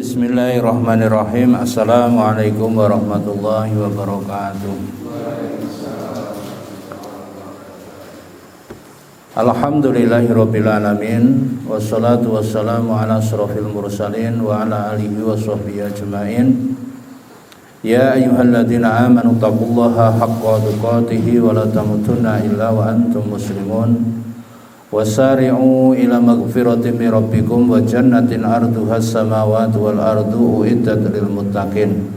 Bismillahirrahmanirrahim. Assalamualaikum warahmatullahi wabarakatuh. Alhamdulillahirabbil alamin, wassalatu wassalamu ala asrofil mursalin wa ala alihi wa sahbihi ajmain. Ya ayyuhalladzina amanu taqullaha haqqa tuqatih wa la tamutunna illa wa antum muslimun. Wasari'u ila magfiratin min rabbikum wa jannatin arduha as-samawati wal ardu uiddat lil muttaqin.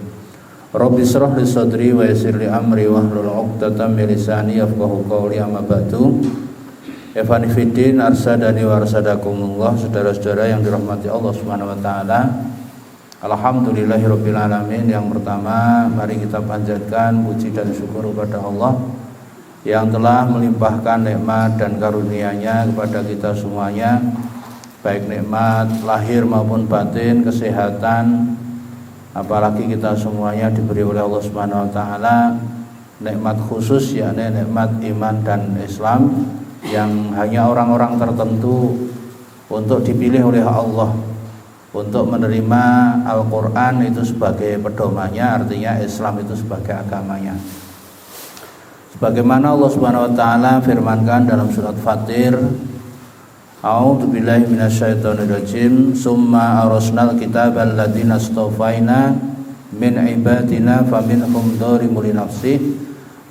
Rabbi shrah li sadri wa yassir li amri wahlul 'uqdatam min lisani yafqahu qawli. Amma ba'du. Ikhwani fiddin, arsadani wa arsadakumullah, saudara-saudara yang dirahmati Allah Subhanahu wa taala. Alhamdulillahirabbil alamin. Yang pertama, mari kita panjatkan puji dan syukur kepada Allah yang telah melimpahkan nikmat dan karunia-Nya kepada kita semuanya, baik nikmat lahir maupun batin, kesehatan, apalagi kita semuanya diberi oleh Allah Subhanahu wa taala nikmat khusus, yakni nikmat iman dan Islam, yang hanya orang-orang tertentu untuk dipilih oleh Allah untuk menerima Al-Qur'an itu sebagai pedomannya, artinya Islam itu sebagai agamanya. Sebagaimana Allah Subhanahu wa taala firmankan dalam surat Fatir, A'udzubillahi minasyaitonirrajim, summa arasnal kitabal ladzina astafaina min ibadina faminhum dzalimun li nafsihi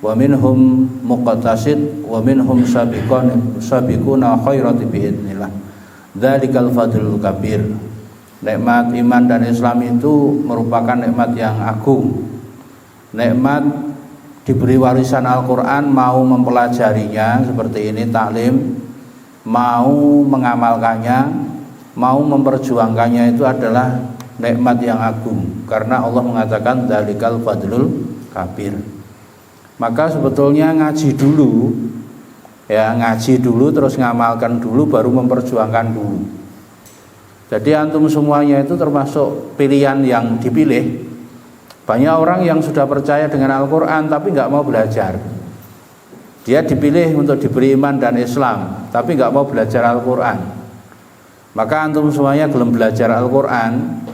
wa minhum muqtasid wa minhum sabiquna khairati biidznillah. Dzalikal fadlul kabir. Nikmat iman dan Islam itu merupakan nikmat yang agung. Nikmat diberi warisan Al-Quran, mau mempelajarinya seperti ini, taklim, mau mengamalkannya, mau memperjuangkannya, itu adalah nikmat yang agung, karena Allah mengatakan dzalikal fadlul kabir. Maka sebetulnya ngaji dulu, ya, ngaji dulu terus ngamalkan dulu, baru memperjuangkan dulu. Jadi antum semuanya itu termasuk pilihan yang dipilih. Banyak orang yang sudah percaya dengan Al-Quran tapi nggak mau belajar. Dia dipilih untuk diberi iman dan Islam, tapi nggak mau belajar Al-Quran. Maka antum semuanya belum belajar Al-Quran.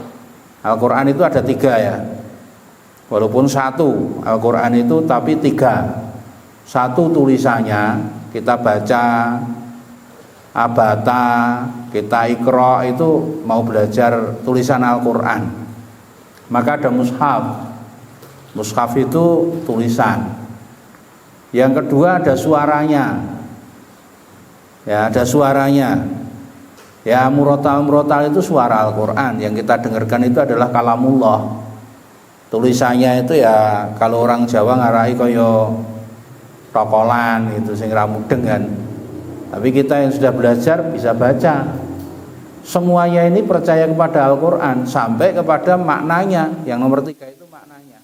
Al-Quran itu ada 3 ya. Walaupun 1 Al-Quran itu, tapi 3. 1 tulisannya, kita baca, abata, kita iqra, itu mau belajar tulisan Al-Quran. Maka ada mushaf. Mushaf itu tulisan. Yang kedua ada suaranya. Ya, ada suaranya. Ya, murotal itu suara Al-Quran. Yang kita dengarkan itu adalah kalamullah. Tulisannya itu ya, kalau orang Jawa ngarai koyo tokolan itu, sing ra mudeng kan. Tapi kita yang sudah belajar bisa baca. Semuanya ini percaya kepada Al-Quran sampai kepada maknanya. Yang nomor 3 itu maknanya.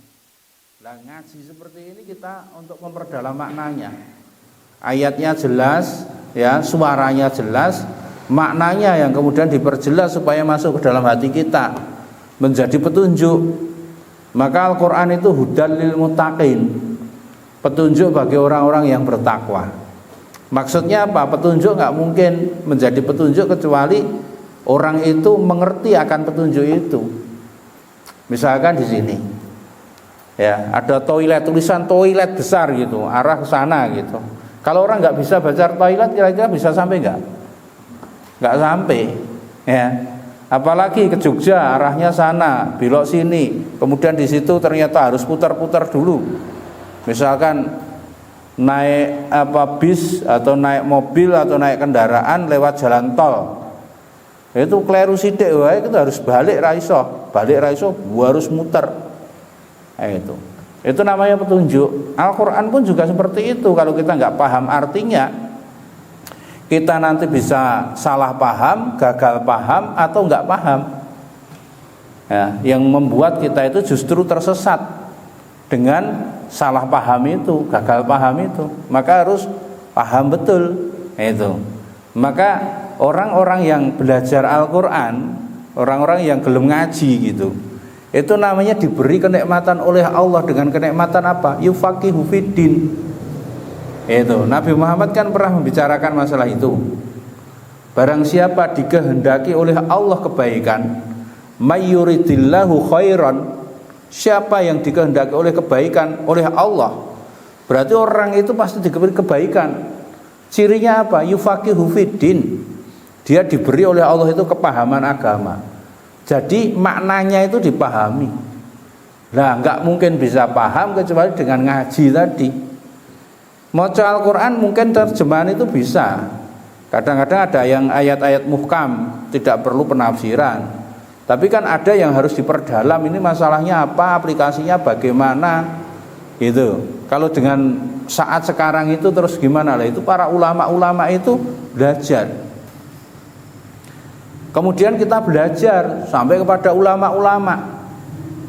Nah, ngaji seperti ini kita untuk memperdalam maknanya. Ayatnya jelas, ya, suaranya jelas, maknanya yang kemudian diperjelas supaya masuk ke dalam hati kita, menjadi petunjuk. Maka Al-Quran itu hudal lil muttaqin, petunjuk bagi orang-orang yang bertakwa. Maksudnya apa? Petunjuk nggak mungkin menjadi petunjuk kecuali orang itu mengerti akan petunjuk itu. Misalkan di sini, ya, ada toilet, tulisan toilet besar gitu, arah ke sana gitu. Kalau orang nggak bisa baca toilet, kira-kira bisa sampai nggak? Nggak sampai, ya. Apalagi ke Jogja, arahnya sana, belok sini, kemudian di situ ternyata harus putar-putar dulu. Misalkan naik bis atau naik mobil atau naik kendaraan lewat jalan tol. Itu kleru sithik wae kita harus balik ra iso harus muter. Itu namanya petunjuk. Al-Qur'an pun juga seperti itu. Kalau kita nggak paham artinya, kita nanti bisa salah paham, gagal paham, atau nggak paham. Ya, yang membuat kita itu justru tersesat dengan salah paham itu, gagal paham itu. Maka harus paham betul itu. Maka orang-orang yang belajar Al-Quran, orang-orang yang belum ngaji gitu, itu namanya diberi kenikmatan oleh Allah dengan kenikmatan apa? Yufaqihu fiddin. Itu Nabi Muhammad kan pernah membicarakan masalah itu. Barang siapa dikehendaki oleh Allah kebaikan, Mayyuridillahu khairan, siapa yang dikehendaki oleh kebaikan oleh Allah, berarti orang itu pasti diberi kebaikan. Cirinya apa? Yufaqihu fiddin, dia diberi oleh Allah itu kepahaman agama. Jadi maknanya itu dipahami. Nah, nggak mungkin bisa paham kecuali dengan ngaji tadi. Maca Al-Quran mungkin terjemahan itu bisa. Kadang-kadang ada yang ayat-ayat muhkam tidak perlu penafsiran. Tapi kan ada yang harus diperdalam, ini masalahnya apa, aplikasinya bagaimana gitu. Kalau dengan saat sekarang itu terus gimana lah, itu para ulama-ulama itu belajar. Kemudian kita belajar sampai kepada ulama-ulama.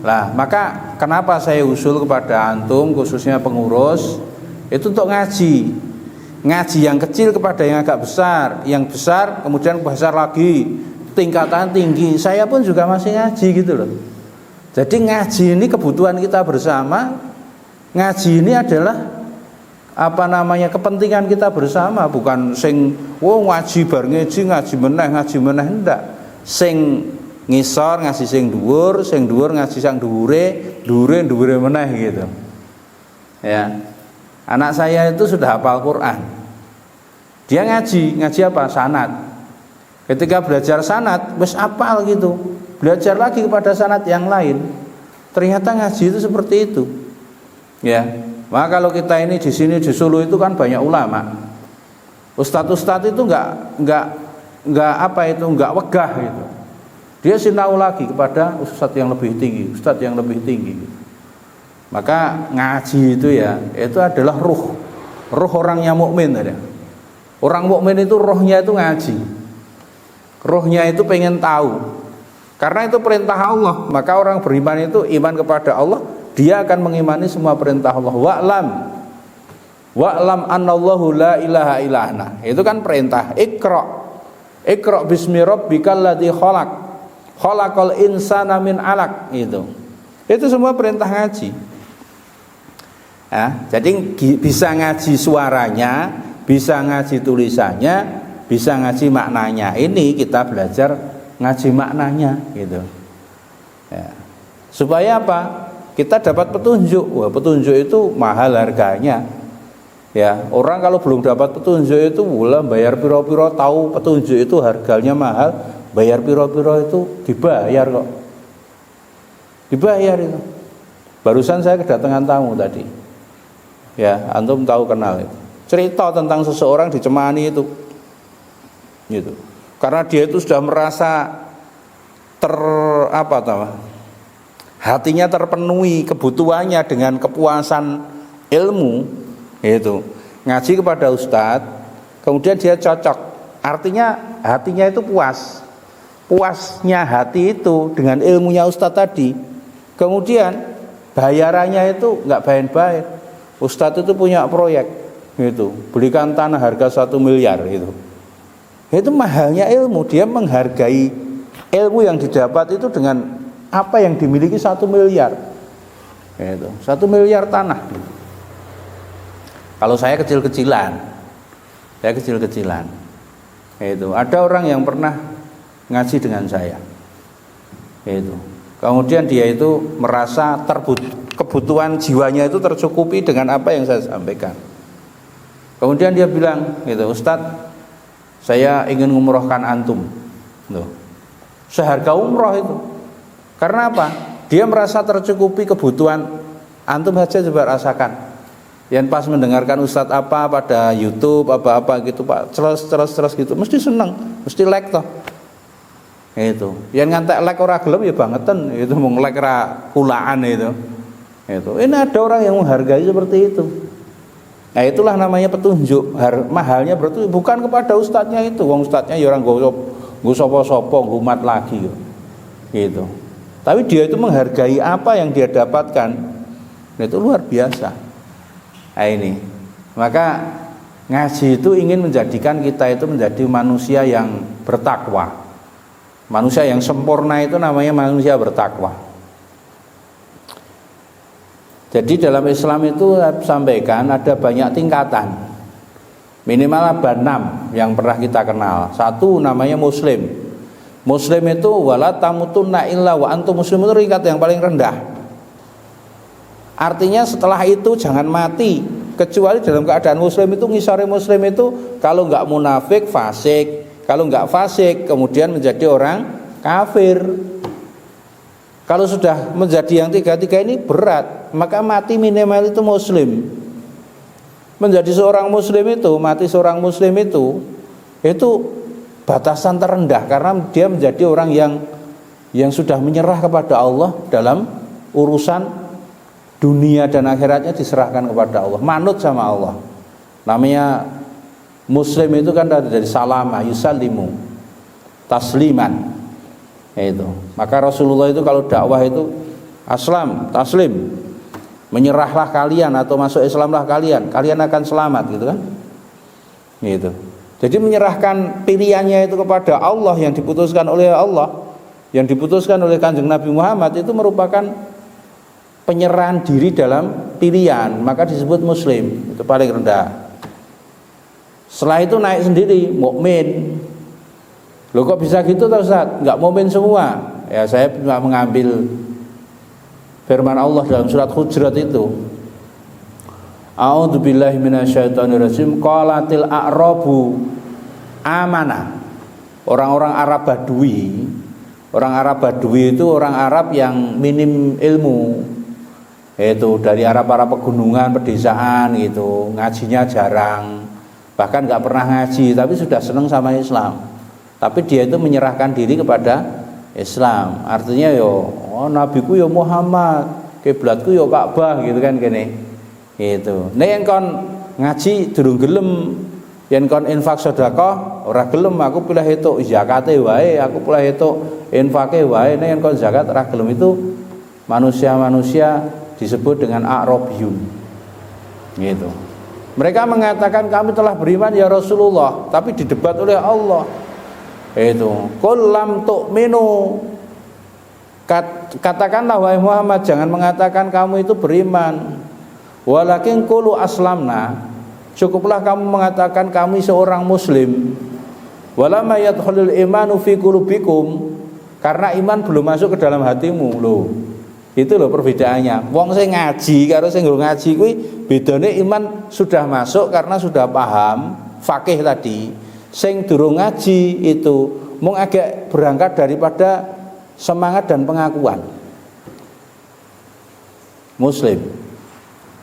Lah, maka kenapa saya usul kepada antum khususnya pengurus itu untuk ngaji. Ngaji yang kecil kepada yang agak besar, yang besar kemudian besar lagi, tingkatan tinggi. Saya pun juga masih ngaji gitu loh. Jadi ngaji ini kebutuhan kita bersama. Ngaji ini adalah apa namanya, kepentingan kita bersama, bukan sing ngaji bar ngaji meneh ndak. Sing ngisor ngaji sing dhuwur ngaji sang dhuwure meneh gitu. Ya. Anak saya itu sudah hafal Quran. Dia ngaji apa? Sanad. Ketika belajar sanad, wis hafal gitu. Belajar lagi kepada sanad yang lain. Ternyata ngaji itu seperti itu. Ya. Maka kalau kita ini di sini di Solo itu kan banyak ulama. Ustadz-ustadz itu enggak wegah gitu. Dia sinau lagi kepada ustadz yang lebih tinggi, gitu. Maka ngaji itu ya, itu adalah ruh orangnya mukmin ya. Orang mukmin itu rohnya itu ngaji. Rohnya itu pengen tahu. Karena itu perintah Allah, maka orang beriman itu iman kepada Allah, dia akan mengimani semua perintah Allah. Wa'lam annallahu la ilaha illa ana. Itu kan perintah. Iqra bismi rabbikal ladzi khalaqal insana min 'alaq itu. Itu semua perintah ngaji. Ya, jadi bisa ngaji suaranya, bisa ngaji tulisannya, bisa ngaji maknanya. Ini kita belajar ngaji maknanya gitu. Ya. Supaya apa? Kita dapat petunjuk. Wah, petunjuk itu mahal harganya. Ya, orang kalau belum dapat petunjuk itu bayar piro-piro, tahu petunjuk itu harganya mahal, bayar piro-piro itu dibayar kok. Dibayar itu. Barusan saya kedatangan tamu tadi. Ya, antum tahu kenal itu. Cerita tentang seseorang dicemani itu. Gitu. Karena dia itu sudah merasa hatinya terpenuhi kebutuhannya dengan kepuasan ilmu itu. Ngaji kepada ustadz, kemudian dia cocok. Artinya hatinya itu puas. Puasnya hati itu dengan ilmunya ustadz tadi. Kemudian bayarannya itu enggak bayar-bayar. Ustadz itu punya proyek gitu, belikan tanah harga 1 miliar gitu. Itu mahalnya ilmu, dia menghargai ilmu yang didapat itu dengan apa yang dimiliki 1 miliar gitu. 1 miliar tanah gitu. Kalau saya kecil-kecilan itu ada orang yang pernah ngaji dengan saya itu. Kemudian dia itu merasa kebutuhan jiwanya itu tercukupi dengan apa yang saya sampaikan. Kemudian dia bilang gitu, Ustadz, saya ingin ngumrohkan antum. Loh, seharga umroh itu. Karena apa? Dia merasa tercukupi kebutuhan. Antum saja coba rasakan. Yang pas mendengarkan Ustadz apa pada YouTube apa gitu Pak, ceros gitu, mesti seneng, mesti like toh. Itu. Yang ngantek like ora gelem ya bangetan, itu mau like ra kulaan itu. Itu. Ini ada orang yang menghargai seperti itu. Nah, itulah namanya petunjuk. Mahalnya berarti bukan kepada ustadznya itu. Wong ustadznya ya orang nggo sapa-sapa ngumat lagi gitu. Tapi dia itu menghargai apa yang dia dapatkan. Nah, itu luar biasa. Nah, ini. Maka ngaji itu ingin menjadikan kita itu menjadi manusia yang bertakwa. Manusia yang sempurna itu namanya manusia bertakwa. Jadi dalam Islam itu saya sampaikan ada banyak tingkatan. Minimal ada 6 yang pernah kita kenal. 1 namanya Muslim. Muslim itu wala tamutunna illa wa antum muslimun, itu tingkat yang paling rendah. Artinya setelah itu jangan mati kecuali dalam keadaan muslim. Itu ngisore muslim itu kalau nggak munafik fasik, kalau nggak fasik kemudian menjadi orang kafir. Kalau sudah menjadi yang tiga-tiga ini berat, maka mati minimal itu muslim. Menjadi seorang muslim itu, mati seorang muslim itu batasan terendah, karena dia menjadi orang yang sudah menyerah kepada Allah dalam urusan dunia dan akhiratnya, diserahkan kepada Allah, manut sama Allah. Namanya muslim itu kan dari salama yusallimu tasliman. Itu. Maka Rasulullah itu kalau dakwah itu aslam, taslim, menyerahlah kalian atau masuk Islamlah kalian akan selamat, gitu kan? Gitu. Jadi menyerahkan pilihannya itu kepada Allah, yang diputuskan oleh Allah, yang diputuskan oleh Kanjeng Nabi Muhammad, itu merupakan penyerahan diri dalam pilihan, maka disebut muslim, itu paling rendah. Setelah itu naik sendiri, mukmin. Loh kok bisa gitu toh Ustaz? Enggak mukmin semua. Ya saya mengambil firman Allah dalam surat Hujurat itu. A'udzubillahi minasyaitonirrajim. Qalatil a'rabu amana. Orang-orang Arab Badui. Orang Arab Badui itu orang Arab yang minim ilmu. Itu dari Arab-Arab pegunungan, pedesaan gitu, ngajinya jarang. Bahkan enggak pernah ngaji, tapi sudah senang sama Islam. Tapi dia itu menyerahkan diri kepada Islam. Artinya nabiku yo Muhammad, kiblatku yo Ka'bah, gitu kan kene. Gitu. Nek yen kon ngaji durung gelem, yen kon infak sedekah ora gelem, aku pilih itu zakate wae, aku pilih itu infake wae. Nek yen kon zakat ora gelem, itu manusia-manusia disebut dengan a'rabiyun. Gitu. Mereka mengatakan kami telah beriman ya Rasulullah, tapi didebat oleh Allah. Itu qul lam tu'minu, katakanlah wahai Muhammad, jangan mengatakan kamu itu beriman, walakin qulu aslamna, cukuplah kamu mengatakan kami seorang muslim. Walamma yadkhulul imanu fi qulubikum, karena iman belum masuk ke dalam hatimu. Loh, itu loh perbedaannya. Wong sing ngaji karo sing nggo ngaji kuwi bedane iman sudah masuk karena sudah paham fakih tadi. Sing durung ngaji itu mung agak berangkat daripada semangat dan pengakuan. Muslim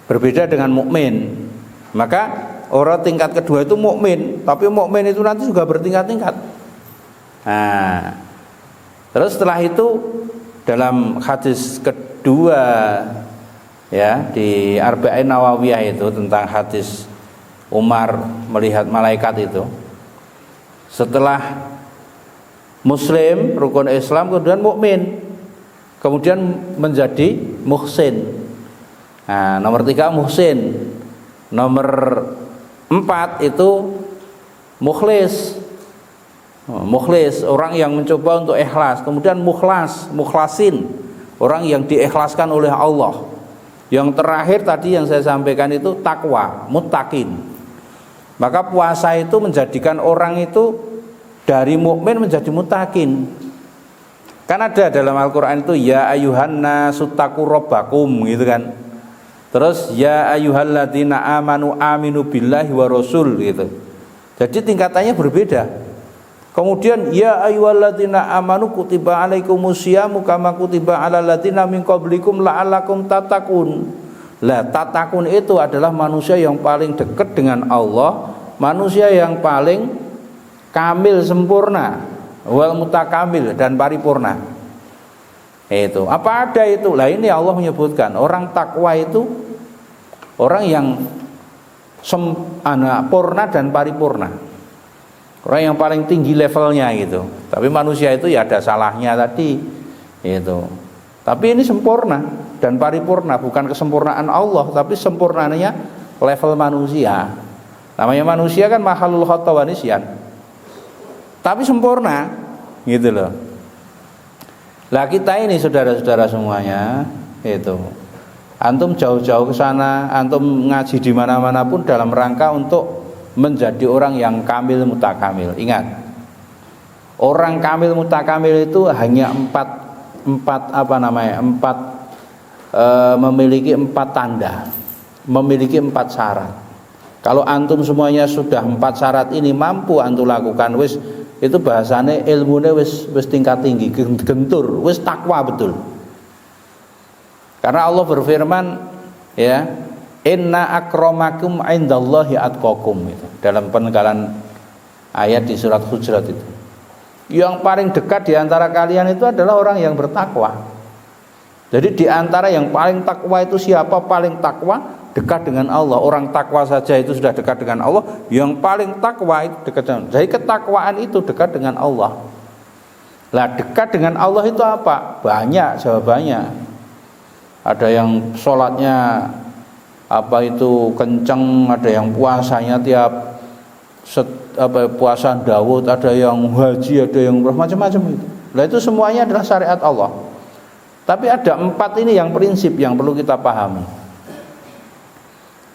berbeda dengan mukmin. Maka orang tingkat kedua itu mukmin, tapi mukmin itu nanti juga bertingkat-tingkat. Nah, terus setelah itu dalam hadis kedua ya di Arba'in Nawawiyah itu tentang hadis Umar melihat malaikat itu. Setelah muslim, rukun Islam, kemudian mukmin, kemudian menjadi muhsin. Nah, nomor 3 muhsin, nomor 4 itu mukhlis. Mukhlis, orang yang mencoba untuk ikhlas. Kemudian mukhlasin, orang yang diikhlaskan oleh Allah. Yang terakhir tadi yang saya sampaikan itu takwa, muttaqin. Maka puasa itu menjadikan orang itu dari mukmin menjadi muttaqin. Kan ada dalam Al-Qur'an itu ya ayyuhan nasu taqu rabbakum, gitu kan. Terus ya ayyuhalladzina amanu aminu billahi wa rasul, gitu. Jadi tingkatannya berbeda. Kemudian ya ayyuhalladzina amanu kutiba alaikumusyamu kama kutiba alal ladzina min qablikum la'allakum tattaqun. Lah tatakun itu adalah manusia yang paling dekat dengan Allah, manusia yang paling kamil sempurna, wal mutakamil dan paripurna. Itu apa ada itu? Lah ini Allah menyebutkan orang takwa itu orang yang purna dan paripurna, orang yang paling tinggi levelnya gitu. Tapi manusia itu ya ada salahnya tadi itu. Tapi ini sempurna dan paripurna, bukan kesempurnaan Allah, tapi sempurnanya level manusia. Namanya manusia kan makhluk khata wa nisyan, tapi sempurna, gitu loh. Lah kita ini saudara-saudara semuanya, itu antum jauh-jauh ke sana, antum ngaji di mana-mana pun dalam rangka untuk menjadi orang yang kamil mutakamil. Ingat, Orang kamil mutakamil itu hanya memiliki 4 tanda, memiliki 4 syarat. Kalau antum semuanya sudah 4 syarat ini mampu antum lakukan, wis itu bahasane ilmune wis tingkat tinggi, gentur, wis takwa betul. Karena Allah berfirman, ya, inna akramakum indallahi atqakum, itu dalam penegalan ayat di surat Hujurat itu. Yang paling dekat di antara kalian itu adalah orang yang bertakwa. Jadi di antara yang paling takwa itu siapa? Paling takwa dekat dengan Allah. Orang takwa saja itu sudah dekat dengan Allah. Yang paling takwa itu dekat dengan Allah. Jadi ketakwaan itu dekat dengan Allah. Lah dekat dengan Allah itu apa? Banyak jawabannya. Ada yang sholatnya kenceng, ada yang puasanya tiap puasa Daud, ada yang haji, ada yang macam-macam itu. Lah itu semuanya adalah syariat Allah. Tapi ada 4 ini yang prinsip yang perlu kita pahami.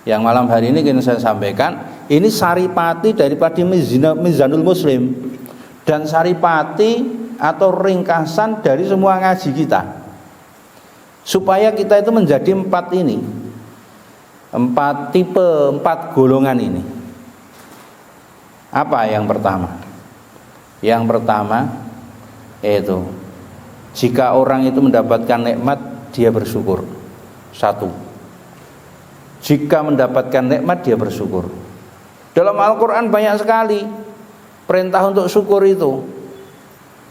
Yang malam hari ini ingin saya sampaikan, ini saripati daripada Mizanul Muslim dan saripati atau ringkasan dari semua ngaji kita. Supaya kita itu menjadi 4 ini. 4 tipe, 4 golongan ini. Apa yang pertama? Yang pertama itu jika orang itu mendapatkan nikmat dia bersyukur. 1. Jika mendapatkan nikmat dia bersyukur. Dalam Al-Quran banyak sekali perintah untuk syukur itu.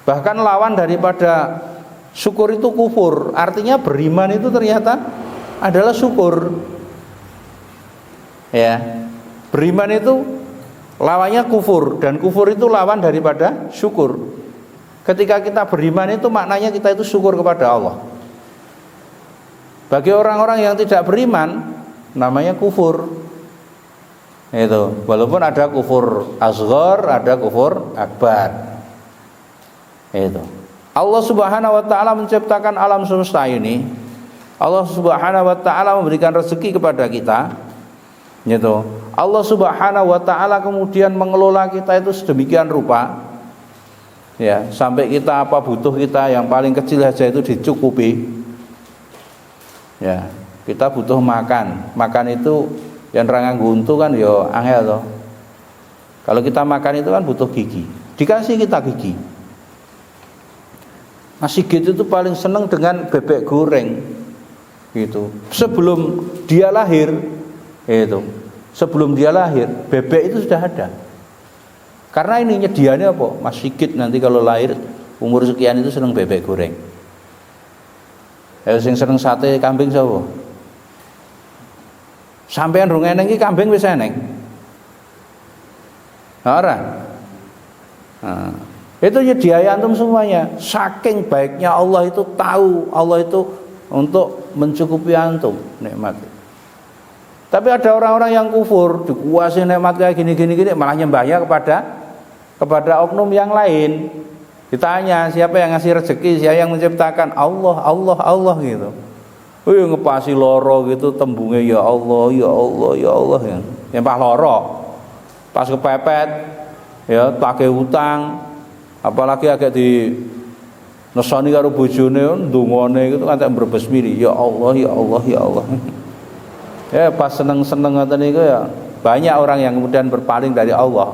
Bahkan lawan daripada syukur itu kufur. Artinya beriman itu ternyata adalah syukur. Ya, beriman itu lawannya kufur, dan kufur itu lawan daripada syukur. Ketika kita beriman itu maknanya kita itu syukur kepada Allah. Bagi orang-orang yang tidak beriman namanya kufur. Itu, walaupun ada kufur asghar, ada kufur akbar. Itu. Allah Subhanahu wa taala menciptakan alam semesta ini. Allah Subhanahu wa taala memberikan rezeki kepada kita. Gitu. Allah Subhanahu wa taala kemudian mengelola kita itu sedemikian rupa. Ya, sampai kita apa butuh kita yang paling kecil saja itu dicukupi. Ya, kita butuh makan. Makan itu yang rangang guntu kan ya angel toh. Kalau kita makan itu kan butuh gigi. Dikasih kita gigi. Mas Sigit itu paling seneng dengan bebek goreng. Gitu. Sebelum dia lahir itu. Sebelum dia lahir, bebek itu sudah ada. Karena ini nyedianya apa? Mas Sigit nanti kalau lahir umur sekian itu seneng bebek goreng. Yang seneng sate kambing sapa? Sampean rung eneng iki kambing wis eneng. Ora. Nah, itu nyediai antum semuanya. Saking baiknya Allah itu tahu, Allah itu untuk mencukupi antum nikmat. Tapi ada orang-orang yang kufur, dikuasai nikmat kayak gini malah nyembahnya kepada oknum yang lain. Ditanya siapa yang ngasih rezeki, siapa yang menciptakan? Allah gitu. Ngepasi loro gitu tembungnya ya Allah ya. Yang pas loro, pas kepepet, ya tagih utang, apalagi agak di nesoni karo bojone ndongone gitu kan tak berbesmiri, ya Allah. Ya pas seneng-seneng ngoten niku ya banyak orang yang kemudian berpaling dari Allah.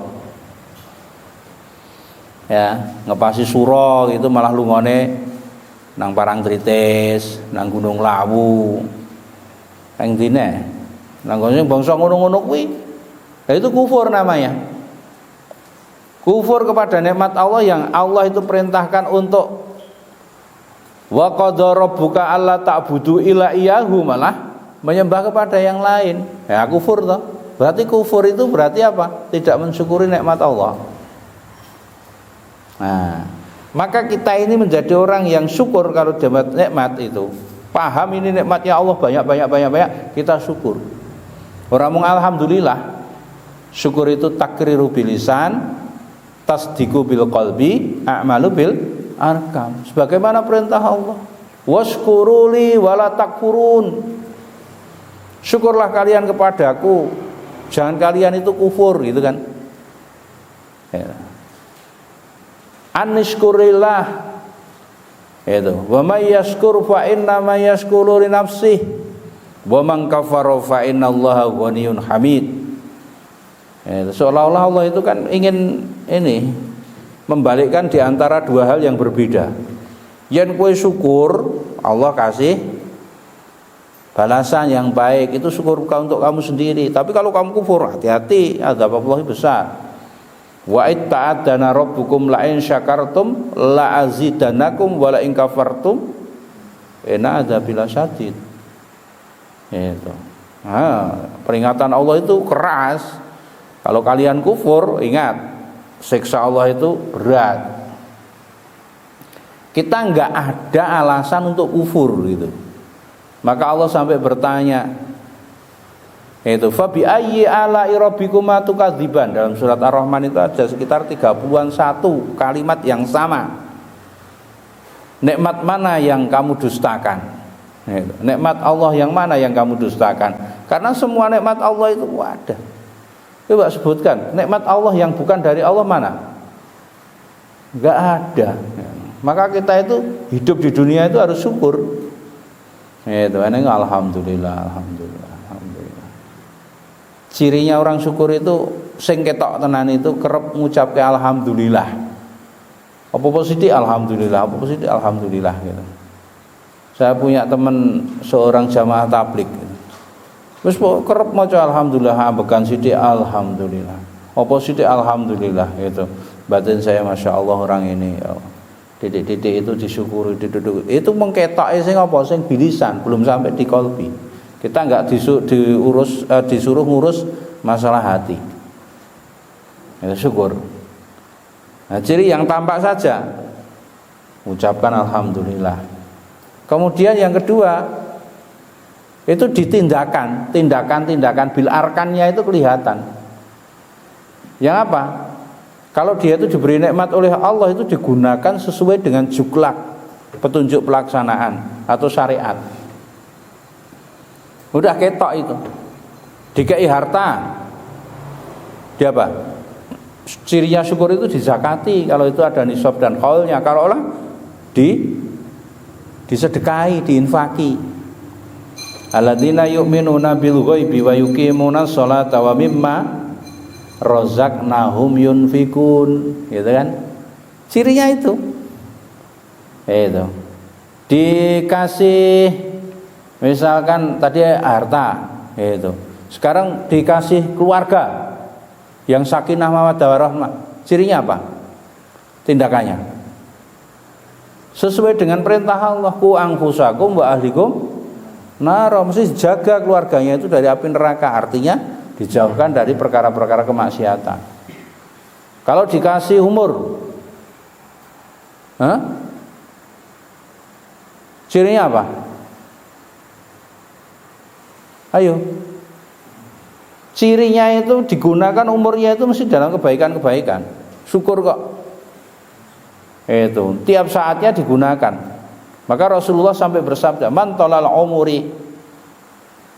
Ya, ngepasi suro gitu malah lungone nang Parangtritis, nang Gunung Lawu. Nang dine. Nang kono bangsa ngono-ngono kuwi. Nah, itu kufur namanya. Kufur kepada nikmat Allah yang Allah itu perintahkan untuk wa qadara rabbuka alla ta'budu illa iyyahu, malah menyembah kepada yang lain. Ya kufur toh. Berarti kufur itu berarti apa? Tidak mensyukuri nikmat Allah. Nah, maka kita ini menjadi orang yang syukur kalau dapat nikmat itu. Paham ini nikmatnya Allah banyak, kita syukur. Orang mung alhamdulillah. Syukur itu takriru bil lisan, tasdiqu bil qalbi, a'malu bil arkam. Sebagaimana perintah Allah. Washkuruli wala takfurun. Syukurlah kalian kepadaku, jangan kalian itu kufur gitu kan. Ya. Anishkurillah itu. Wa may yashkur fa inna ma yashkuru li nafsihi wa man kafara fa innallaha ghaniyyun hamid. Itu seolah-olah Allah itu kan ingin ini membalikkan di antara dua hal yang berbeda. Yen kowe syukur, Allah kasih balasan yang baik, itu syukur untuk kamu sendiri. Tapi kalau kamu kufur, hati-hati, azab Allah besar. Wa itta'adana rabbukum la in syakartum la azidanakum wa la in kafartum inna adzabil syadid. Itu. Nah, peringatan Allah itu keras. Kalau kalian kufur, ingat siksa Allah itu berat. Kita enggak ada alasan untuk kufur gitu. Maka Allah sampai bertanya, itu fa bi ayyi ala'i rabbikuma tukadziban. Dalam surat Ar-Rahman itu ada sekitar 30-an satu kalimat yang sama. Nikmat mana yang kamu dustakan? Nikmat Allah yang mana yang kamu dustakan? Karena semua nikmat Allah itu ada. Coba sebutkan nikmat Allah yang bukan dari Allah mana? Enggak ada. Maka kita itu hidup di dunia itu harus syukur. Itu ini alhamdulillah, alhamdulillah, alhamdulillah. Cirinya orang syukur itu sing ketok tenan itu kerep ngucapke alhamdulillah. Apa sithik alhamdulillah, apa sithik alhamdulillah gitu. Saya punya teman seorang jamaah tabligh gitu. Wis kerep maca alhamdulillah, ambekan sithik alhamdulillah. Apa sithik alhamdulillah gitu. Batin saya Masya Allah orang ini ya. Titik-titik itu disyukuri, titik-titik itu mengketoke sing apa sing bilisan, belum sampai di kolbi. Kita enggak disuruh ngurus masalah hati. Itu syukur. Nah, ciri yang tampak saja ucapkan alhamdulillah. Kemudian yang kedua itu ditindakan, tindakan bil arkannya itu kelihatan. Yang apa? Kalau dia itu diberi nikmat oleh Allah itu digunakan sesuai dengan juklak, petunjuk pelaksanaan atau syariat. Udah ketok itu. Dikai harta. Dia apa? Cirinya syukur itu dizakati kalau itu ada nisab dan qaulnya. Kalau Allah disedekahi, diinfaki. Alladzina yu'minuna bil ghaibi wa yuqimuna sholata wa mimma razaqnahum yunfikun, gitu kan? Cirinya itu. Itu. Dikasih misalkan tadi harta, itu. Sekarang dikasih keluarga yang sakinah mawaddah warahmah. Cirinya apa? Tindakannya sesuai dengan perintah Allah, ku anfusakum wa ahlikum nar, mesti jaga keluarganya itu dari api neraka, artinya dijauhkan dari perkara-perkara kemaksiatan. Kalau dikasih umur, cirinya apa? Ayo, cirinya itu digunakan umurnya itu mesti dalam kebaikan-kebaikan. Syukur kok. Itu tiap saatnya digunakan. Maka Rasulullah sampai bersabda, man talal umuri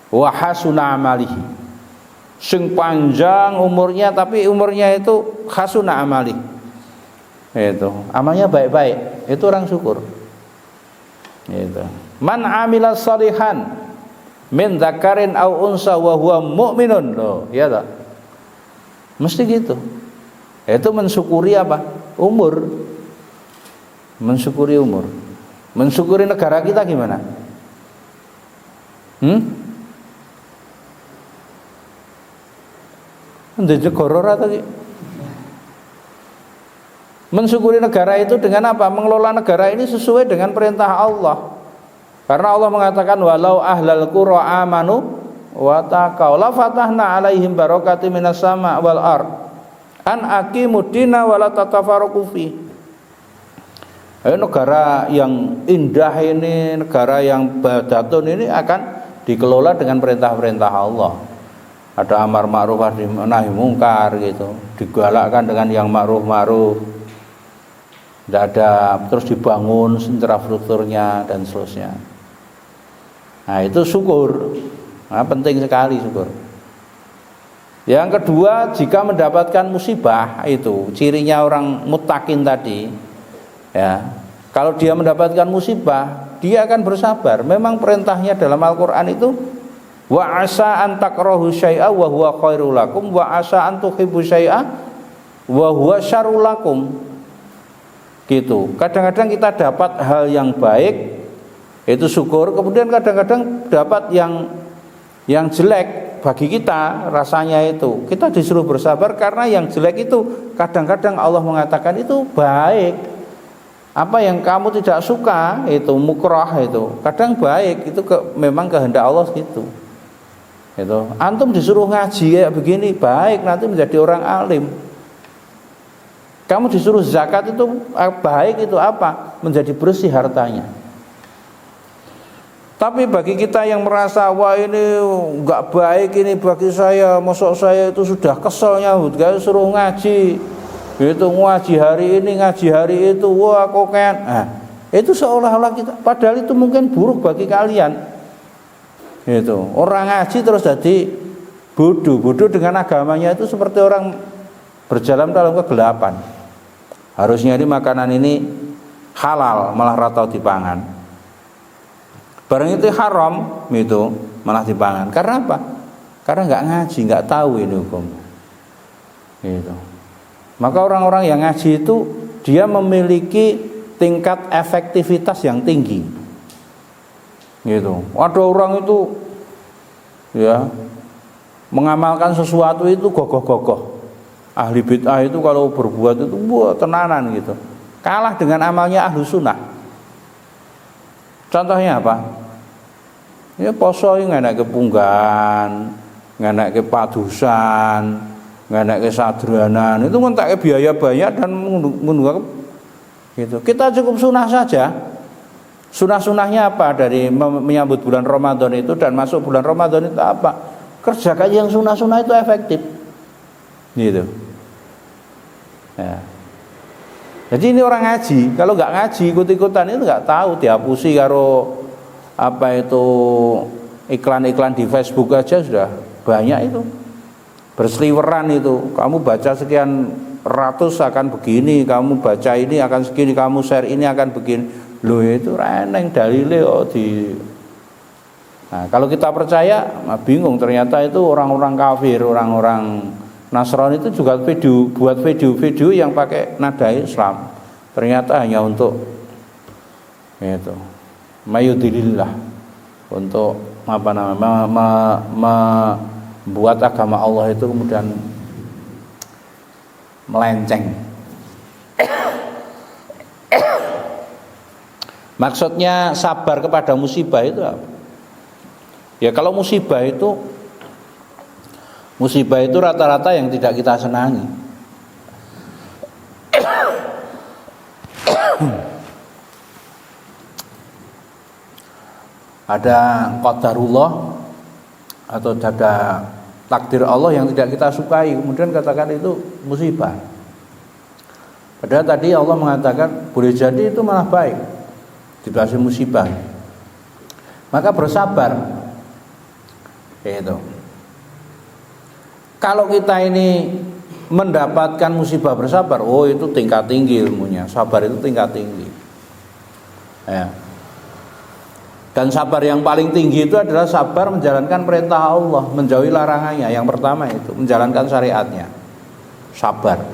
wa hasuna amalihi. Sing panjang umurnya tapi umurnya itu hasuna amali. Itu amalnya baik-baik, itu orang syukur. Itu. Man amila shalihan min dzakarin aw unsa wa huwa mu'minun. Loh, ya tak? Mesti gitu. Itu mensyukuri apa? Umur. Mensyukuri umur. Mensyukuri negara kita gimana? Mensyukuri negara itu dengan apa? Mengelola negara ini sesuai dengan perintah Allah. Karena Allah mengatakan walau ahlal qura amanu wa taqaw la fatahna alaihim barakatim minas sama wal ard an aqimuddina wa la tatafarraqu fi. Negara yang indah ini, negara yang badatun ini akan dikelola dengan perintah-perintah Allah. Ada amar ma'ruf nahi mungkar gitu, digalakkan dengan yang ma'ruf. Tidak ada, terus dibangun infrastrukturnya dan seterusnya. Nah itu syukur. Nah, penting sekali syukur. Yang kedua, jika mendapatkan musibah, itu cirinya orang muttaqin tadi, ya. Kalau dia mendapatkan musibah, dia akan bersabar. Memang perintahnya dalam Al-Qur'an itu wa asa an takrahu syai'a wa huwa khairul lakum wa asa an tuhibbu syai'a wa huwa syarrul lakum. Gitu. Kadang-kadang kita dapat hal yang baik, itu syukur, kemudian kadang-kadang dapat yang jelek bagi kita, rasanya itu kita disuruh bersabar karena yang jelek itu kadang-kadang Allah mengatakan itu baik. Apa yang kamu tidak suka itu mukrah, itu kadang baik, itu memang kehendak Allah gitu. Itu antum disuruh ngaji kayak begini baik, nanti menjadi orang alim. Kamu disuruh zakat itu baik, itu apa? Menjadi bersih hartanya. Tapi bagi kita yang merasa wah ini enggak baik ini bagi saya, mosok saya itu sudah keselnya gak suruh ngaji. Itu ngaji hari ini, ngaji hari itu, wah kok kan. Nah, itu seolah-olah kita, padahal itu mungkin buruk bagi kalian. Itu orang ngaji terus jadi bodoh dengan agamanya, itu seperti orang berjalan dalam kegelapan. Harusnya ini makanan ini halal malah ratau dipangan. Barang itu haram itu malah dipangan. Karena apa? Karena nggak ngaji, nggak tahu ini hukum. Gitu. Maka orang-orang yang ngaji itu dia memiliki tingkat efektivitas yang tinggi. Gitu. Ada orang itu ya mengamalkan sesuatu itu gogoh-gogoh. Ahli bid'ah itu kalau berbuat itu buat tenanan gitu. Kalah dengan amalnya ahlu sunnah. Contohnya apa? Ya poso ini nggak ke punggan, nggak ke padusan, nggak ke sadranan, itu kan tak biaya banyak dan menunggu gitu. Kita cukup sunah saja. Sunah-sunahnya apa dari menyambut bulan Ramadan itu dan masuk bulan Ramadan itu apa? Kerjakan yang sunah-sunah itu efektif, gitu. Ya. Jadi ini orang ngaji, kalau nggak ngaji ikut-ikutan itu nggak tahu, dihapusi karo apa itu iklan-iklan di Facebook aja sudah banyak itu berseliweran itu. Kamu baca sekian ratus akan begini, kamu baca ini akan segini, kamu share ini akan begini. Loh itu reneng dalile di. Nah, kalau kita percaya, bingung ternyata itu orang-orang kafir, orang-orang Nasrani itu juga buat video-video yang pakai nada Islam. Ternyata hanya untuk itu mayudilillah, untuk apa namanya membuat agama Allah itu kemudian melenceng. Maksudnya sabar kepada musibah itu apa? Ya kalau musibah itu rata-rata yang tidak kita senangi. Ada qadarullah atau ada takdir Allah yang tidak kita sukai, kemudian katakan itu musibah. Padahal tadi Allah mengatakan boleh jadi itu malah baik, dikasih musibah. Maka bersabar. Itu. Kalau kita ini mendapatkan musibah bersabar, oh itu tingkat tinggi ilmunya. Sabar itu tingkat tinggi. Ya. Dan sabar yang paling tinggi itu adalah sabar menjalankan perintah Allah, menjauhi larangannya. Yang pertama itu menjalankan syariatnya. Sabar.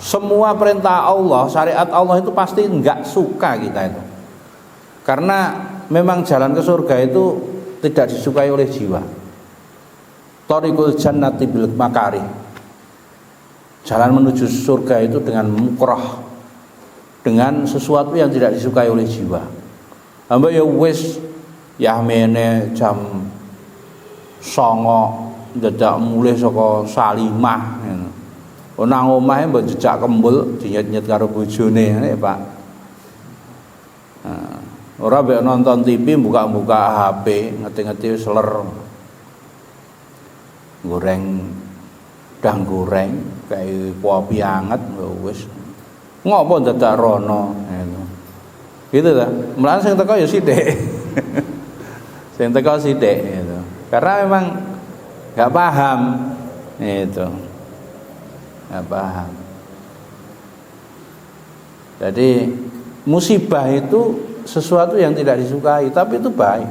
Semua perintah Allah, syariat Allah itu pasti enggak suka kita itu. Karena memang jalan ke surga itu tidak disukai oleh jiwa. Thariqul jannati bil makarih. Jalan menuju surga itu dengan mukrah, dengan sesuatu yang tidak disukai oleh jiwa. Hamba ya wis ya mene jam 09.00 dadak mulih saka Salimah ngono. Nang omahe mbok jejak kembul dinyet-nyet karo bojone nek Pak. Nah, ora mek nonton TV buka-buka HP, ngeti-ngeti seler. Goreng dang goreng kayak kopi anget wis. Ngopo dadak rono ngono. Gitu lah, melahan sing teko ya sithik. Sing teko sithik gitu. Karena memang enggak paham Itu. Nggak paham. Jadi musibah itu sesuatu yang tidak disukai, tapi itu baik.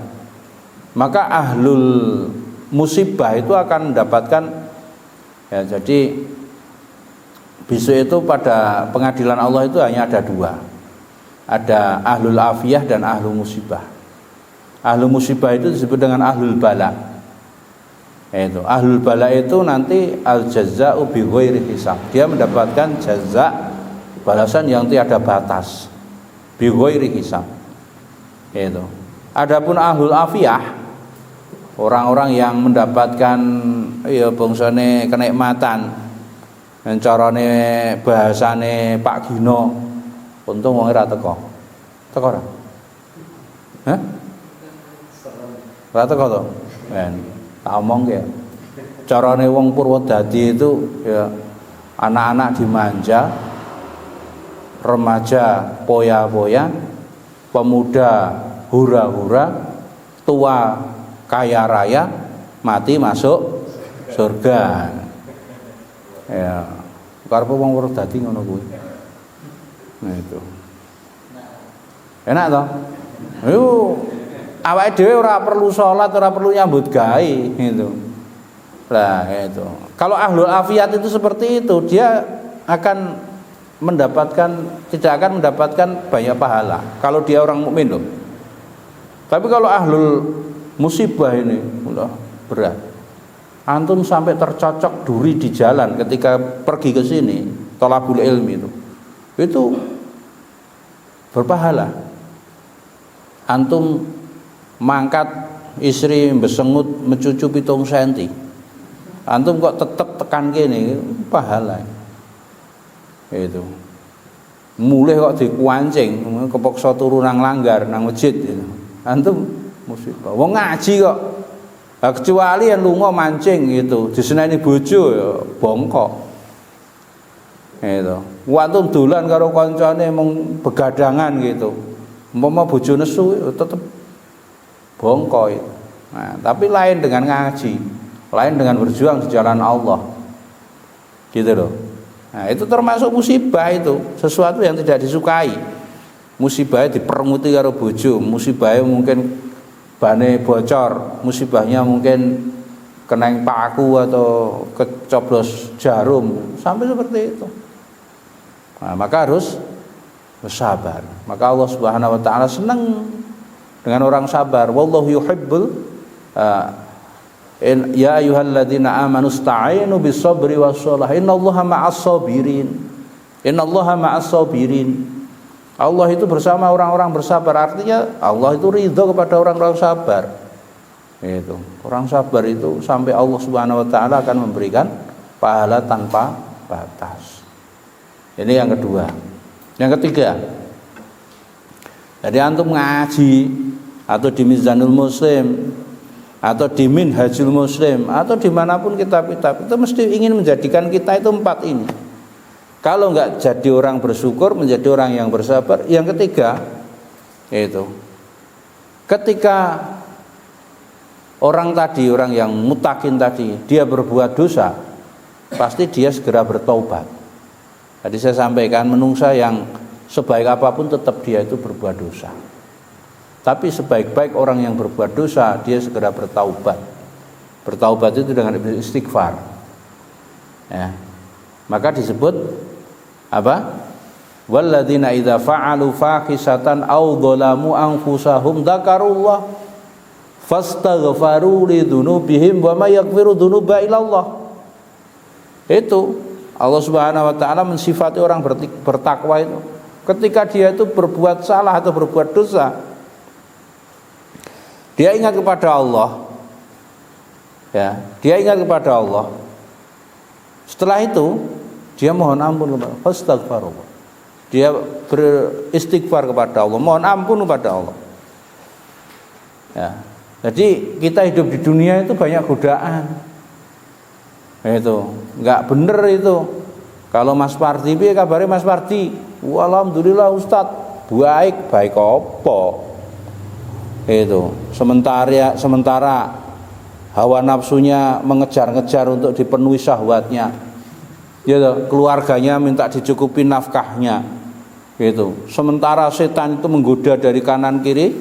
Maka ahlul musibah itu akan mendapatkan, ya, jadi besok itu pada pengadilan Allah itu hanya ada dua. Ada ahlul afiyah dan ahlul musibah. Ahlul musibah itu disebut dengan ahlul bala. Itu ahlul bala itu nanti al jazaa'u bi ghairi hisab. Dia mendapatkan jaza, balasan yang tiada batas, bi ghairi hisab. Itu. Adapun ahlul afiyah, orang-orang yang mendapatkan ya bangsane kenikmatan, yang carane bahasane Pak Gino, untung wong ora teko. Teko ora? Hah? Ora teko to? Ben, tak omong ya. Carane wong Purwodadi itu ya anak-anak dimanja, remaja poya-poya, pemuda hura-hura, tua kaya raya, mati masuk surga. Ya, karepe wong Purwodadi ngono kuwi. Nah itu. Enak toh? Yo awake dhewe ora perlu salat, ora perlu nyambut gawe gitu. Lah itu. Kalau ahlul afiyat itu seperti itu, dia akan tidak akan mendapatkan banyak pahala kalau dia orang mukmin loh. Tapi kalau ahlul musibah ini udah berat. Antum sampai tercocok duri di jalan ketika pergi ke sini, thalabul ilmi itu berpahala. Antum mangkat istri besengut mencucu 7 cm. Antum kok tetep tekan kene, pahala. Itu. Mulih kok dikuancing, kepeksa turu nang langgar nang masjid itu. Antum musibah. Wong ngaji kok. Nah, kecuali yang lunga mancing gitu, diseneni bojo ya bongkok. Itu. Waktu dolan karo kancane mung begadangan gitu. Umpama bojo nesu ya tetep bongkok itu. Nah, tapi lain dengan ngaji, lain dengan berjuang di jalan Allah. Gitu loh. Nah, itu termasuk musibah itu, sesuatu yang tidak disukai. Musibahnya dipermuti karo bojo, musibahnya mungkin bane bocor, musibahnya mungkin kena paku atau kecoblos jarum, sampai seperti itu. Nah, maka harus bersabar. Maka Allah Subhanahu wa taala senang dengan orang sabar. Wallahu yuhibbul ya ayyuhalladzina amanu ista'inu bis-sabri was-shalah. Innallaha ma'as sabirin. Innallaha ma'as sabirin. Allah itu bersama orang-orang bersabar, artinya Allah itu ridho kepada orang-orang sabar. Itu. Orang sabar itu sampai Allah Subhanahu wa taala akan memberikan pahala tanpa batas. Ini yang kedua. Yang ketiga. Jadi antum ngaji atau di Mizanul Muslim atau di Minhajul Muslim atau dimanapun kitab-kitab itu mesti ingin menjadikan kita itu 4 ini. Kalau enggak jadi orang bersyukur, menjadi orang yang bersabar. Yang ketiga, itu ketika orang yang mutakin tadi, dia berbuat dosa, pasti dia segera bertaubat. Tadi saya sampaikan, menungsa yang sebaik apapun tetap dia itu berbuat dosa. Tapi sebaik-baik orang yang berbuat dosa, dia segera bertaubat. Bertaubat itu dengan istighfar. Ya. Maka disebut apa? Walladzina idza fa'alu fahisatan aw dzalamu anfusahum dzakarullah fastaghfaru lidzunubihim wa may yaghfiru dzunuba illallah. Itu Allah Subhanahu wa taala mensifati orang bertakwa itu ketika dia itu berbuat salah atau berbuat dosa, dia ingat kepada Allah. Ya, dia ingat kepada Allah. Setelah itu dia mohon ampun kepada Allah, astagfirullah. Dia beristighfar kepada Allah, mohon ampun kepada Allah. Ya. Jadi kita hidup di dunia itu banyak godaan. Itu enggak bener itu. Kalau Mas Pardi, piye kabare Mas Pardi? Alhamdulillah Ustaz, baik apa? Itu. Sementara hawa nafsunya mengejar-ngejar untuk dipenuhi syahwatnya, gitu. Keluarganya minta dicukupi nafkahnya, gitu. Sementara setan itu menggoda dari kanan kiri,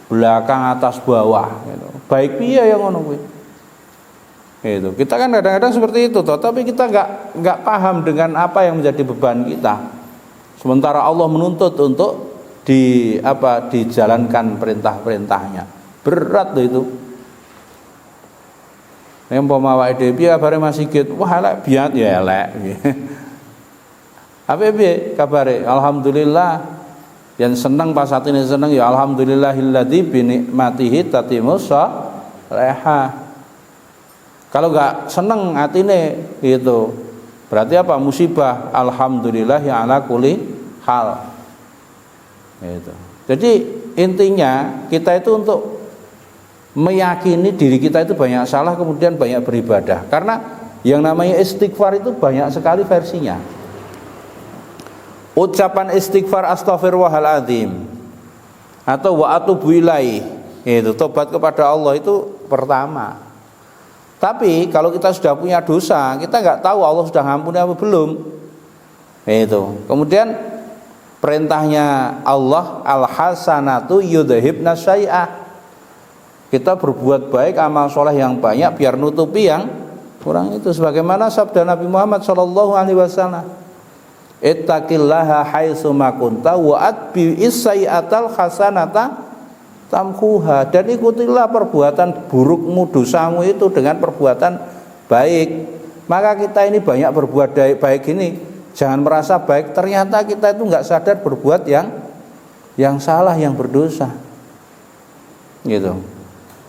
belakang atas bawah, gitu. Baik piye yang ngono kuwi. Gitu. Kita kan kadang-kadang seperti itu toh, tapi kita nggak paham dengan apa yang menjadi beban kita. Sementara Allah menuntut untuk dijalankan perintah-perintahnya. Berat loh itu. Yang pemawa depi kabare masih gitu, wah elek biat ya elek. Apa piye kabare? Alhamdulillah. Yang seneng pas atine seneng ya alhamdulillahilladzi bi nikmatihi tatimmus salihah. Kalau enggak seneng atine gitu, berarti apa? Musibah. Alhamdulillah ya ala kulli hal. Gitu. Jadi intinya kita itu untuk meyakini diri kita itu banyak salah, kemudian banyak beribadah. Karena yang namanya istighfar itu banyak sekali versinya. Ucapan istighfar astaghfirullahaladzim atau wa atubu ilaih, itu tobat kepada Allah itu pertama. Tapi kalau kita sudah punya dosa, kita nggak tahu Allah sudah ngampuni apa belum. Itu. Kemudian perintahnya Allah al-hasanatu yudhibna syai'ah. Kita berbuat baik, amal soleh yang banyak biar nutupi yang kurang itu. Sebagaimana sabda Nabi Muhammad SAW, ittaqillaha haitsu ma kunta wa atbi is-sayyi'atal hasanata tamkuha. Dan ikutilah perbuatan burukmu, dosamu itu dengan perbuatan baik. Maka kita ini banyak berbuat baik ini, jangan merasa baik, ternyata kita itu enggak sadar berbuat yang salah, yang berdosa. Gitu.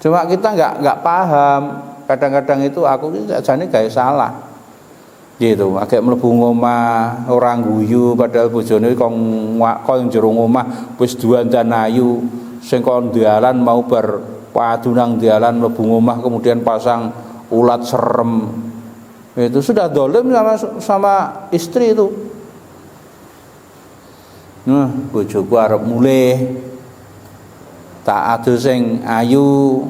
Cuma kita nggak paham, kadang-kadang itu aku ini jane gawe salah, gitu. Agak mlebu omah orang guyu, padahal bojone kok jero omah wis duandan ayu, sing kon dalan mau bar padu nang dalan mlebu omah kemudian pasang ulat serem, itu sudah dolim sama istri itu. Nah, bojoku arep mulih. Tak adu sing ayu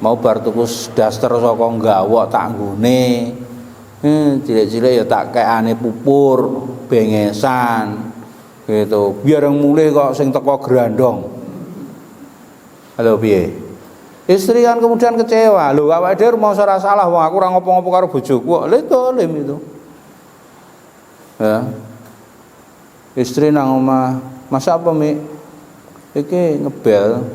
mau bar tuku daster saka gawok tak nggone. Cilik-cilik ya tak kekane pupur, bengesan. Gitu. Biar yang mulih kok sing teko grandong. Halo piye? Istri kan kemudian kecewa. Lho awake dhewe mau ora salah wong aku ora ngopo-ngopo karo bojoku. Lha dolim itu. Ya. Istri nang omah, "Masa apa, Mik? Iki ngebel.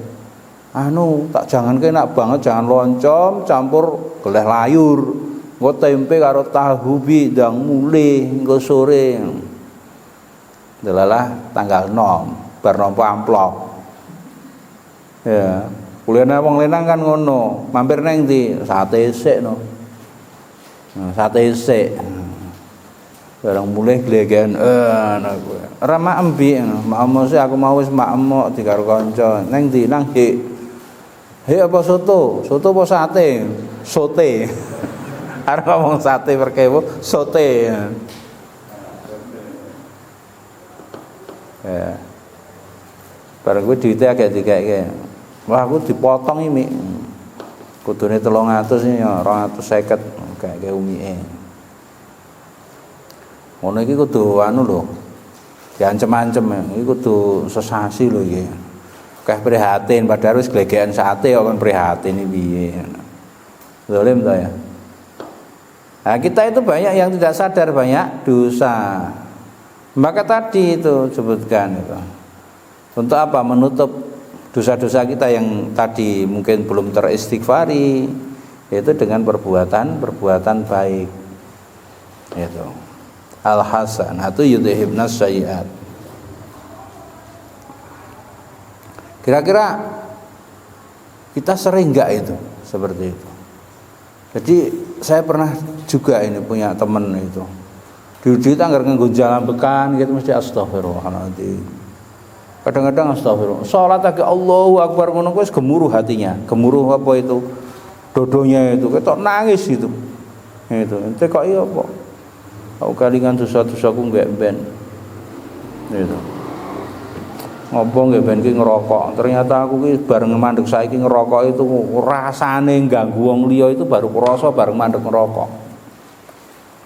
Tak jangan enak banget, jangan loncom campur geleh layur. Engko tempe karo tahu bidang mulih engko sore." Delalah tanggal 6 bar nampa amplop. Ya, kulene wong lenang kan ngono, mampir nang ndi? Sate sik no. Sate sik. Barang mulih glegeken ora maembi, maemose aku mau wis maemok di karo kanca. Nang ndi? Nang apa soto? Soto apa sate? Sote. Arep ngomong sate perkewo, sote. Ya. Bareng kuwi duwite agak dikeke. Wah, aku dipotong iki, Mik. Kudune 300 ya, 250 gak umike. Ngono iki kudu anu lho. Diancem-ancem iki kudu sesasi lho iki. Kayak prihatin padahal wis glegekan sate kok kon prihatin iki piye. Zalim to ya. Nah, kita itu banyak yang tidak sadar, banyak dosa. Maka tadi itu sebutkan itu. Untuk apa? Menutup dosa-dosa kita yang tadi mungkin belum teristighfari, yaitu dengan perbuatan baik. Itu. Al-hasanatu yudhibnas sayyi'at. Kira-kira kita sering enggak itu seperti itu? Jadi saya pernah juga ini punya teman itu. Di tanggar nganggo jalan bekan gitu mesti astagfirullahaladzim. Kadang-kadang astagfirullah. Salat lagi Allahu Akbar ngono wis gemuruh hatinya. Gemuruh apa itu? Dodonya itu ketok nangis gitu. Itu. Ente kok iya apa? Aku kalingan dosa-dosaku enggak ben. Gitu. ngopo nggih ben ki ngerokok. Ternyata aku ki bareng mandeg saiki ngerokok itu rasane ganggu wong liya itu baru krasa bareng mandeg ngerokok.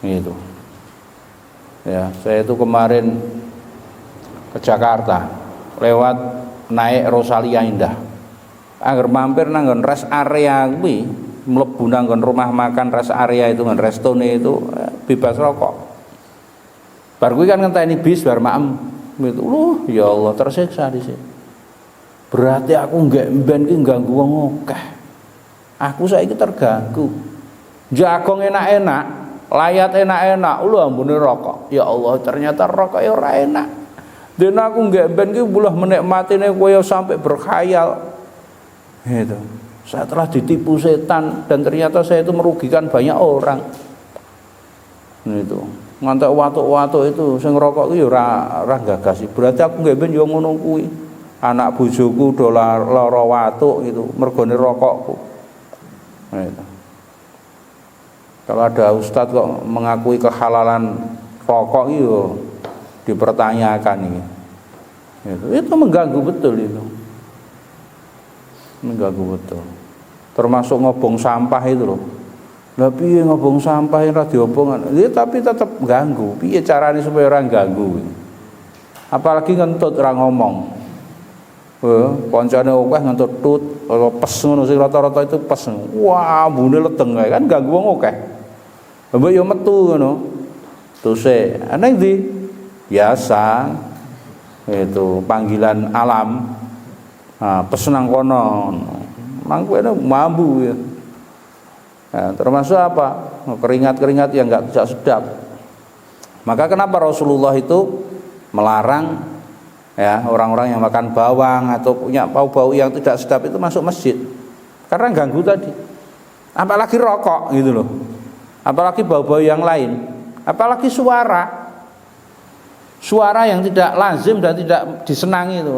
Gitu. Ya, saya itu kemarin ke Jakarta lewat naik Rosalia Indah. Angger mampir nang rest area kuwi, mlebu nang rumah makan rest area itu nang restone itu bebas rokok. Bar kuwi kan ngenteni bis bar maem. Gitu, ya Allah tersiksa di sini. Berarti aku nggak ben ki ganggu wong akeh. Aku saiki terganggu. Jagong enak-enak, layat enak-enak, ambune rokok. Ya Allah ternyata rokok ya ora enak. Dan aku nggak ben ki bulah menikmatine kowe sampai berkhayal. Gitu. Saya telah ditipu setan dan ternyata saya itu merugikan banyak orang. Gitu. Ngantek watuk-watuk itu sing ngerokok ki ya ora gagasi. Berarti aku nggak ben yo ngono kuwi. Anak bojoku do lara watuk gitu mergone rokokku. Gitu. Kalau ada ustadz kok mengakui kehalalan rokok itu dipertanyakan ini. Gitu. Itu mengganggu betul itu. Mengganggu betul. Termasuk ngobong sampah itu loh. Lah piye ngobong sampah ora diobongan. Ya tapi tetap ganggu. Piye carane supaya orang ganggu? Apalagi ngentut ora ngomong. Koncone akeh ngentut tut, pes ngono sing rata-rata itu pes. Wah, mbune ledeng kae kan ganggu wong akeh. Mbok yo metu ngono. Tuse, ana ndi? Biasa. Itu panggilan alam. Nah, pes nang kono. Mangko mambu ya. Nah, termasuk apa? Keringat-keringat yang tidak sedap. Maka kenapa Rasulullah itu melarang ya orang-orang yang makan bawang atau punya bau-bau yang tidak sedap itu masuk masjid? Karena ganggu tadi. Apalagi rokok gitu loh. Apalagi bau-bau yang lain. Apalagi suara. Suara yang tidak lazim dan tidak disenangi itu.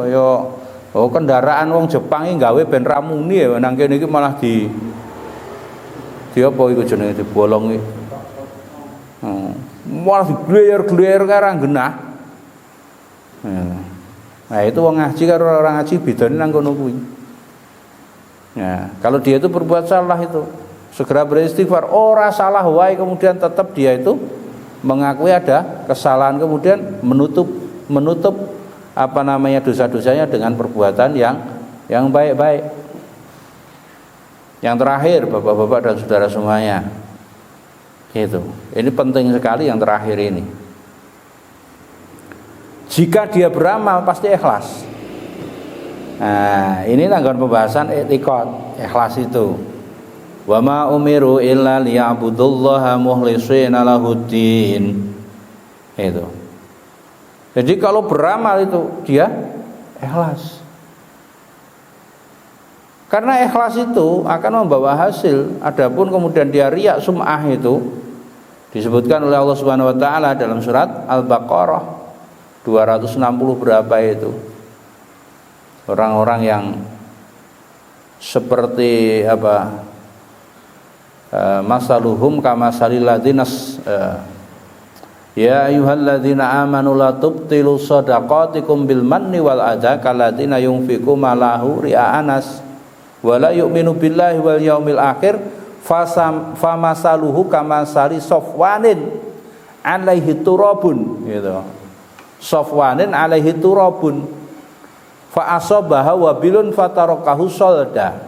Kendaraan wong Jepang iki gawe ben ramuni ya nang kene iki malah di apa iku jenenge dibolong iki. Malah digleyer-gleyer karo genah. Nah, itu wong ngaji karo orang ngaji bedane nang kono kuwi. Nah, kalau dia itu berbuat salah itu segera beristighfar. Ora salah wae kemudian tetap dia itu mengakui ada kesalahan kemudian menutup apa namanya dosa-dosanya dengan perbuatan yang baik-baik. Yang terakhir Bapak-bapak dan saudara semuanya, itu ini penting sekali yang terakhir ini. Jika dia beramal pasti ikhlas. Nah, ini tanggapan pembahasan etikot ikhlas itu. Wa ma umiru illa liya'budullaha mukhlishina lahuddin. Itu. Jadi kalau beramal itu dia ikhlas. Karena ikhlas itu akan membawa hasil. Adapun kemudian dia riya sum'ah itu disebutkan oleh Allah Subhanahu wa taala dalam surat Al-Baqarah 260 berapa itu. Orang-orang yang seperti apa? Masaluhum kamasalil ladinas ya ayyuhalladzina amanu la tubtilu shadaqatikum bil manni wal adza kalladzina yunfiqu malahu ria'anas wala yu'minu billahi wal yaumil akhir famasaluhu kamasali safwanin alaihi turabun gitu. Safwanin alaihi turabun fa asabaha wabilun fatarakahu salda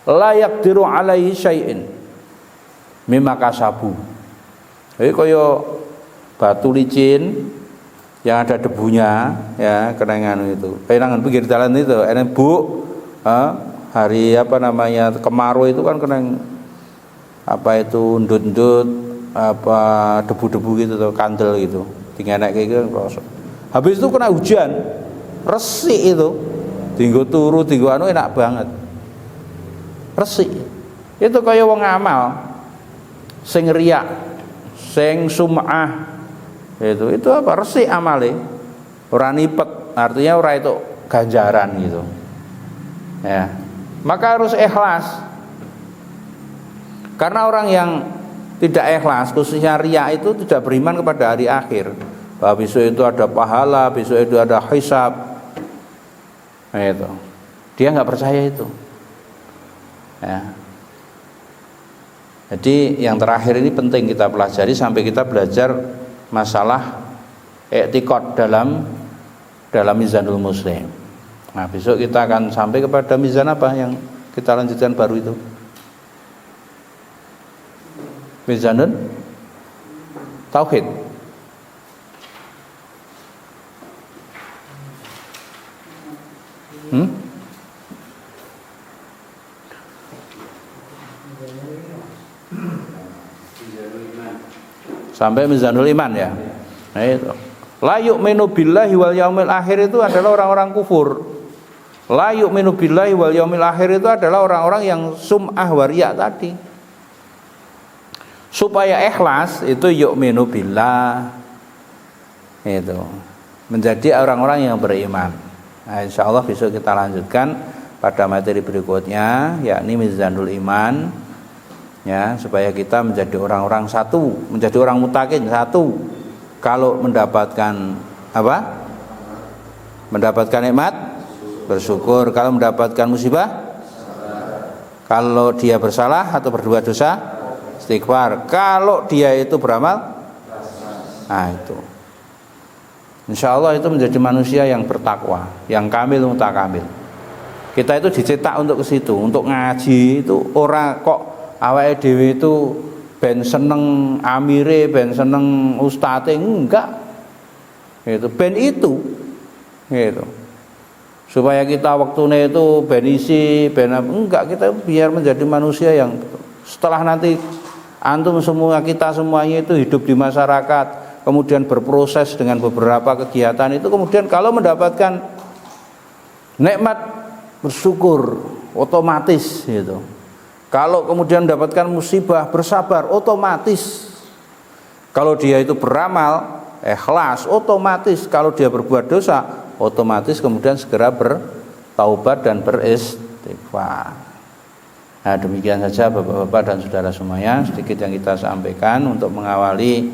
la yaqdiru alaihi syai'in mimma kasabu. Jadi kaya batu licin yang ada debunya ya kenangan itu. Kenangan pinggir jalan itu enak Bu. Hari apa namanya kemarau itu kan kena apa itu ndut-ndut apa debu-debu gitu tuh kandel gitu tinggal naik kayak gitu. Habis itu kena hujan resik itu tinggal turu tinggal anu enak banget resik itu kayak wong amal sing riya sing sum'ah itu apa resik amale ora nipet artinya ora itu ganjaran gitu ya. Maka harus ikhlas. Karena orang yang tidak ikhlas, khususnya riya itu tidak beriman kepada hari akhir. Bahwa besok itu ada pahala, besok itu ada hisab. Itu. Dia nggak percaya itu. Ya. Jadi yang terakhir ini penting kita pelajari sampai kita belajar masalah i'tiqad dalam Mizanul Muslim. Nah, besok kita akan sampai kepada mizan apa yang kita lanjutkan baru itu? Mizanul Tauhid. Sampai Mizanul Iman ya. Nah itu. La yu'minu billahi wal yaumil akhir itu adalah orang-orang kufur. La yu'minu billahi wal yaumil akhir itu adalah orang-orang yang sum'ah wariya tadi. Supaya ikhlas itu yu'minu billah. Itu. Menjadi orang-orang yang beriman. Nah, insyaallah besok kita lanjutkan pada materi berikutnya, yakni Mizanul Iman. Ya, supaya kita menjadi orang-orang satu, menjadi orang mutakin satu. Kalau mendapatkan apa? Mendapatkan nikmat bersyukur, kalau mendapatkan musibah, kalau dia bersalah atau berbuat dosa, istighfar. Kalau dia itu beramal, nah itu. Insya Allah itu menjadi manusia yang bertakwa, yang kamil mutakamil. Kita itu dicetak untuk ke situ, untuk ngaji itu orang kok awake dhewe itu ben seneng amire, ben seneng ustate, enggak. Gitu, ben itu. Gitu. Supaya kita waktunya itu ben isi, ben enggak, kita biar menjadi manusia yang setelah nanti antum semua, kita semuanya itu hidup di masyarakat, kemudian berproses dengan beberapa kegiatan itu, kemudian kalau mendapatkan nikmat bersyukur otomatis gitu. Kalau kemudian mendapatkan musibah bersabar otomatis. Kalau dia itu beramal ikhlas otomatis. Kalau dia berbuat dosa otomatis kemudian segera bertaubat dan beristighfar. Nah, demikian saja Bapak-bapak dan saudara semuanya sedikit yang kita sampaikan untuk mengawali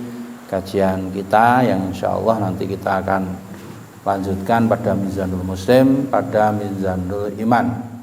kajian kita yang insyaallah nanti kita akan lanjutkan pada Mizanul Muslim, pada Mizanul Iman.